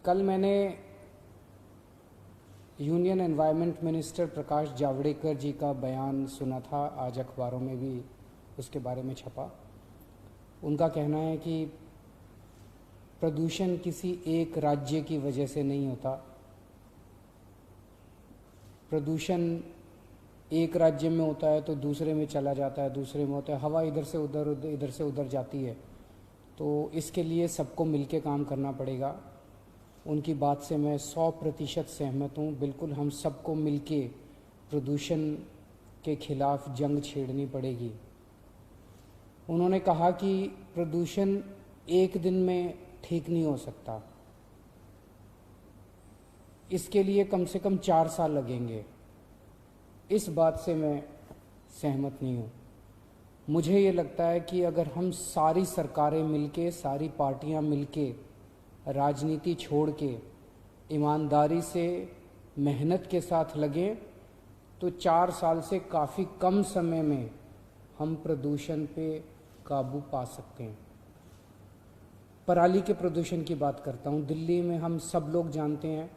कल मैंने union environment minister Prakash Javadekar जी का बयान सुना था। आज अखबारों में भी उसके बारे में छपा। उनका कहना है कि प्रदूषण किसी एक राज्य की वजह से नहीं होता। प्रदूषण एक राज्य में होता है तो दूसरे में चला जाता है, दूसरे में होता है, हवा इधर से उधर जाती है। तो इसके लिए सबको मिलके काम करना पड़ेगा। उनकी बात से मैं 100% सहमत हूँ। बिल्कुल हम सबको मिलके प्रदूषण के खिलाफ जंग छेड़नी पड़ेगी। उन्होंने कहा कि प्रदूषण एक दिन में ठीक नहीं हो सकता, इसके लिए कम से कम 4 साल लगेंगे। इस बात से मैं सहमत नहीं हूँ। मुझे ये लगता है कि अगर हम सारी सरकारें मिलके, सारी पार्टियां मिलके, राजनीति छोड़ के ईमानदारी से मेहनत के साथ लगें तो 4 साल से काफ़ी कम समय में हम प्रदूषण पे काबू पा सकते हैं। पराली के प्रदूषण की बात करता हूँ। दिल्ली में हम सब लोग जानते हैं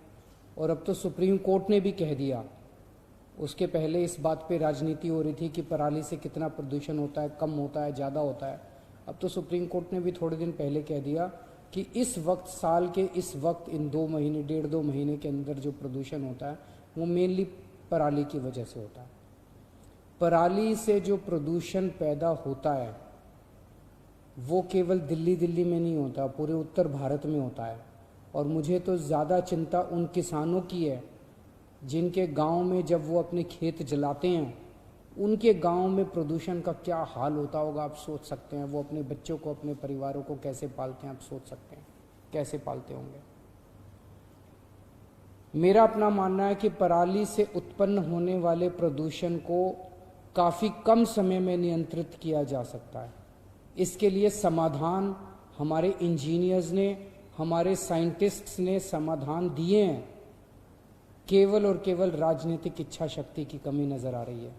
और अब तो सुप्रीम कोर्ट ने भी कह दिया। उसके पहले इस बात पे राजनीति हो रही थी कि पराली से कितना प्रदूषण होता है, कम होता है, ज़्यादा होता है। अब तो सुप्रीम कोर्ट ने भी थोड़े दिन पहले कह दिया कि इस वक्त, साल के इस वक्त, इन 2 महीने, 1.5-2 महीने के अंदर जो प्रदूषण होता है वो मेनली पराली की वजह से होता है। पराली से जो प्रदूषण पैदा होता है वो केवल दिल्ली में नहीं होता, पूरे उत्तर भारत में होता है। और मुझे तो ज़्यादा चिंता उन किसानों की है जिनके गांव में जब वो अपने खेत जलाते हैं, उनके गांव में प्रदूषण का क्या हाल होता होगा आप सोच सकते हैं। वो अपने बच्चों को, अपने परिवारों को कैसे पालते हैं आप सोच सकते हैं, कैसे पालते होंगे। मेरा अपना मानना है कि पराली से उत्पन्न होने वाले प्रदूषण को काफ़ी कम समय में नियंत्रित किया जा सकता है। इसके लिए समाधान हमारे इंजीनियर्स ने, हमारे साइंटिस्ट्स ने समाधान दिए हैं। केवल और केवल राजनीतिक इच्छा शक्ति की कमी नजर आ रही है।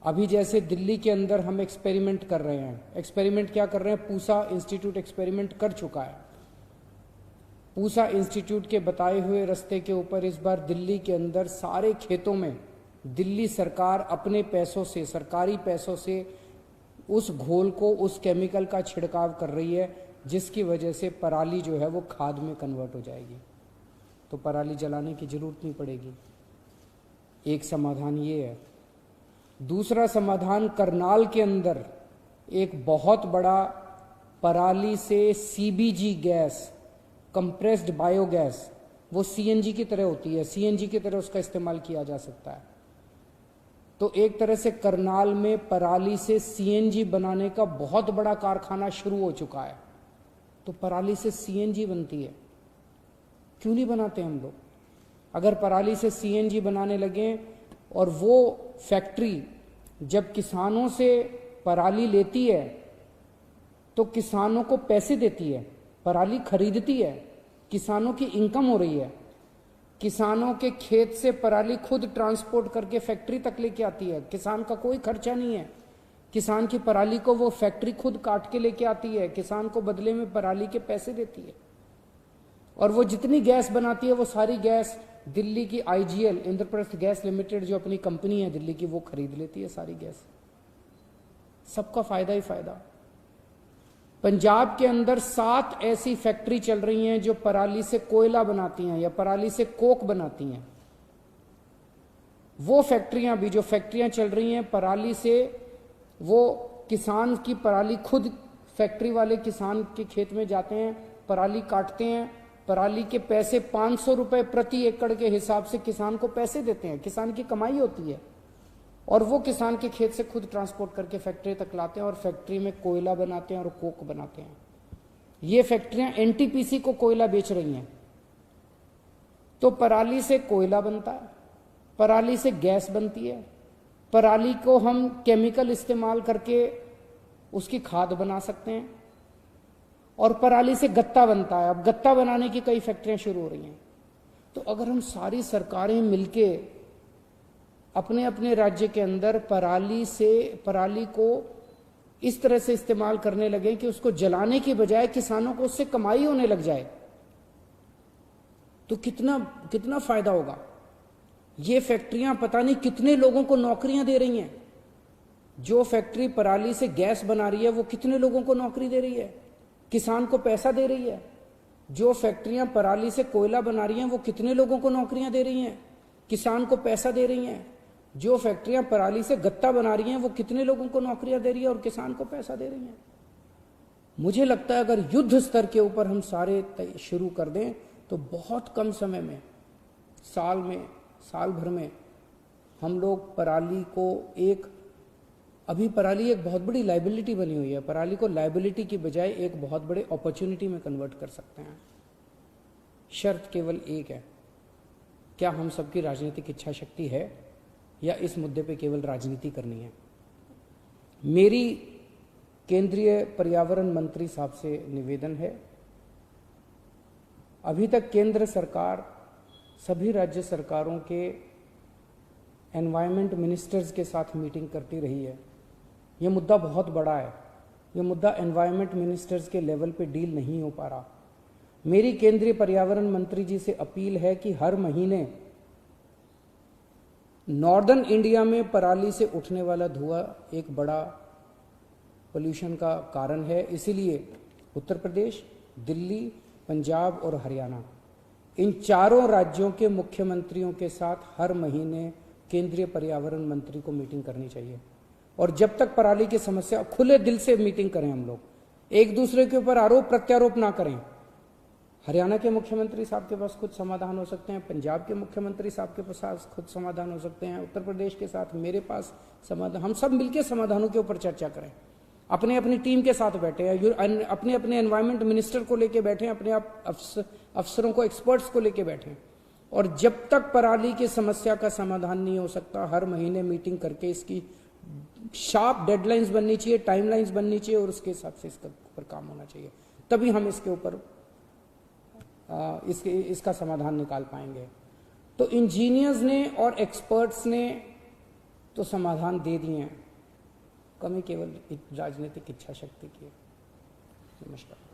अभी जैसे दिल्ली के अंदर हम एक्सपेरिमेंट कर रहे हैं। एक्सपेरिमेंट क्या कर रहे हैं? पूसा इंस्टीट्यूट एक्सपेरिमेंट कर चुका है। पूसा इंस्टीट्यूट के बताए हुए रास्ते के ऊपर इस बार दिल्ली के अंदर सारे खेतों में दिल्ली सरकार अपने पैसों से, सरकारी पैसों से उस घोल को, उस केमिकल का छिड़काव कर रही है, जिसकी वजह से पराली जो है वो खाद में कन्वर्ट हो जाएगी। तो पराली जलाने की जरूरत नहीं पड़ेगी। एक समाधान ये है। दूसरा समाधान, करनाल के अंदर एक बहुत बड़ा पराली से सीबीजी गैस, कंप्रेस्ड बायोगैस, वो सीएनजी की तरह होती है, सीएनजी की तरह उसका इस्तेमाल किया जा सकता है। तो एक तरह से करनाल में पराली से सीएनजी बनाने का बहुत बड़ा कारखाना शुरू हो चुका है। तो पराली से सीएनजी बनती है, क्यों नहीं बनाते हम लोग? अगर पराली से सीएनजी बनाने लगे और वो फैक्ट्री जब किसानों से पराली लेती है तो किसानों को पैसे देती है, पराली खरीदती है, किसानों की इनकम हो रही है। किसानों के खेत से पराली खुद ट्रांसपोर्ट करके फैक्ट्री तक लेके आती है। किसान का कोई खर्चा नहीं है। किसान की पराली को वो फैक्ट्री खुद काट के लेके आती है, किसान को बदले में पराली के पैसे देती है। और वो जितनी गैस बनाती है वो सारी गैस दिल्ली की आईजीएल, इंद्रप्रस्थ गैस लिमिटेड, जो अपनी कंपनी है दिल्ली की, वो खरीद लेती है सारी गैस। सबका फायदा ही फायदा। पंजाब के अंदर 7 ऐसी फैक्ट्री चल रही हैं जो पराली से कोयला बनाती हैं या पराली से कोक बनाती हैं। वो फैक्ट्रियां भी, जो फैक्ट्रियां चल रही हैं पराली से, वो किसान की पराली खुद, फैक्ट्री वाले किसान के खेत में जाते हैं, पराली काटते हैं, पराली के पैसे 500 रुपए प्रति एकड़ के हिसाब से किसान को पैसे देते हैं। किसान की कमाई होती है और वो किसान के खेत से खुद ट्रांसपोर्ट करके फैक्ट्री तक लाते हैं और फैक्ट्री में कोयला बनाते हैं और कोक बनाते हैं। ये फैक्ट्रियां एनटीपीसी को कोयला बेच रही हैं। तो पराली से कोयला बनता है, पराली से गैस बनती है, पराली को हम केमिकल इस्तेमाल करके उसकी खाद बना सकते हैं और पराली से गत्ता बनता है। अब गत्ता बनाने की कई फैक्ट्रियां शुरू हो रही हैं। तो अगर हम सारी सरकारें मिलके अपने अपने राज्य के अंदर पराली को इस तरह से इस्तेमाल करने लगे कि उसको जलाने की बजाय किसानों को उससे कमाई होने लग जाए, तो कितना कितना फायदा होगा। ये फैक्ट्रियां पता नहीं कितने लोगों को नौकरियां दे रही हैं। जो फैक्ट्री पराली से गैस बना रही है वो कितने लोगों को नौकरी दे रही है, किसान को पैसा दे रही है। जो फैक्ट्रियां पराली से कोयला बना रही हैं वो कितने लोगों को नौकरियां दे रही हैं, किसान को पैसा दे रही हैं। जो फैक्ट्रियां पराली से गत्ता बना रही हैं वो कितने लोगों को नौकरियां दे रही है और किसान को पैसा दे रही हैं। मुझे लगता है अगर युद्ध स्तर के ऊपर हम सारे शुरू कर दें तो बहुत कम समय में, साल भर में हम लोग पराली को अभी पराली एक बहुत बड़ी लाइबिलिटी बनी हुई है, पराली को लाइबिलिटी की बजाय एक बहुत बड़े अपॉर्चुनिटी में कन्वर्ट कर सकते हैं। शर्त केवल एक है, क्या हम सबकी राजनीतिक इच्छा शक्ति है या इस मुद्दे पे केवल राजनीति करनी है। मेरी केंद्रीय पर्यावरण मंत्री साहब से निवेदन है, अभी तक केंद्र सरकार सभी राज्य सरकारों के एनवायरमेंट मिनिस्टर्स के साथ मीटिंग करती रही है। ये मुद्दा बहुत बड़ा है, ये मुद्दा एनवायरमेंट मिनिस्टर्स के लेवल पे डील नहीं हो पा रहा। मेरी केंद्रीय पर्यावरण मंत्री जी से अपील है कि हर महीने नॉर्दर्न इंडिया में पराली से उठने वाला धुआं एक बड़ा पोल्यूशन का कारण है, इसीलिए उत्तर प्रदेश, दिल्ली, पंजाब और हरियाणा, इन चारों राज्यों के मुख्यमंत्रियों के साथ हर महीने केंद्रीय पर्यावरण मंत्री को मीटिंग करनी चाहिए। और जब तक पराली की समस्या, खुले दिल से मीटिंग करें हम लोग, एक दूसरे के ऊपर आरोप प्रत्यारोप ना करें। हरियाणा के मुख्यमंत्री साहब के पास खुद समाधान हो सकते हैं, पंजाब के मुख्यमंत्री साहब के पास खुद समाधान हो सकते हैं, उत्तर प्रदेश के साथ मेरे पास समाधान, हम सब मिलकर समाधानों के ऊपर चर्चा करें। अपने अपनी टीम के साथ बैठे हैं, अपने अपने एनवायरमेंट मिनिस्टर को लेके बैठे हैं, अपने आप अफसरों को, एक्सपर्ट्स को लेके बैठे हैं। और जब तक पराली की समस्या का समाधान नहीं हो सकता, हर महीने मीटिंग करके इसकी शार्प डेडलाइंस बननी चाहिए, टाइमलाइंस बननी चाहिए और उसके हिसाब से इसके ऊपर काम होना चाहिए। तभी हम इसके ऊपर इसका समाधान निकाल पाएंगे। तो इंजीनियर्स ने और एक्सपर्ट्स ने तो समाधान दे दिए हैं, कमी केवल राजनीतिक इच्छा शक्ति की है। नमस्कार।